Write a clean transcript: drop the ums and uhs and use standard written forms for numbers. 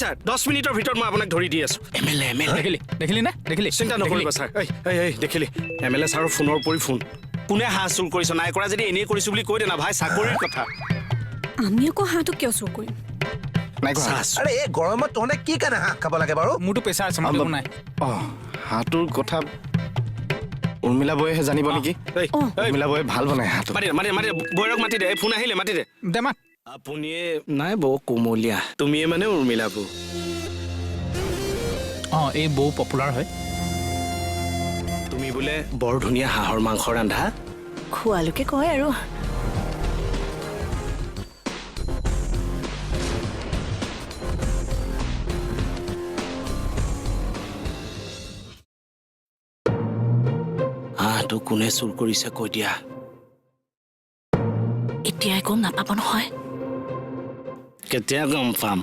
sir 10 মিনিটৰ ভিতৰত মই আপোনাক ধৰি দি আছো এমএলএ দেখিলি না দেখিলি চিন্তা নকৰিব ছাৰ এই দেখিলি এমএলএ ছাৰৰ ফোনৰ পৰি ফোন কোনে হাঁহ চুৰ কৰিছ নাই কৰা যদি এনেই কৰিছো বুলি কৈ দে না ভাই চাকৰিৰ কথা আমি আকৌ হাঁহটো কিয় চুৰ কৰিম নাই কৰা আৰে এই গৰমত তহঁতে কি কাৰণে হাঁহ খাব লাগে বাৰু মোৰতো প্ৰেছাৰ আছে মোৰ নাই হাঁহটোৰ কথা উৰ্মিলা বৌয়েহে জানিব নেকি উৰ্মিলা বৌয়ে ভাল বনায় হাঁহটো মাতি বৈৰক মাতি দে ফোন আহিলে মাতি দে দেমাক আপুনিয়ে নাই বৌ কোমলীয়া তুমিয়ে মানে উৰ্মিলা বৌ এই বৌ পপুলাৰ হয় তুমি বোলে বৰ ধুনীয়া হাঁহৰ মাংস ৰান্ধা খোৱালোকে কয় আৰু হাঁহটো কোনে চুৰ কৰিছে কৈ দিয়া এতিয়াই গম নাপাব নহয় কেতিয়া গম পাম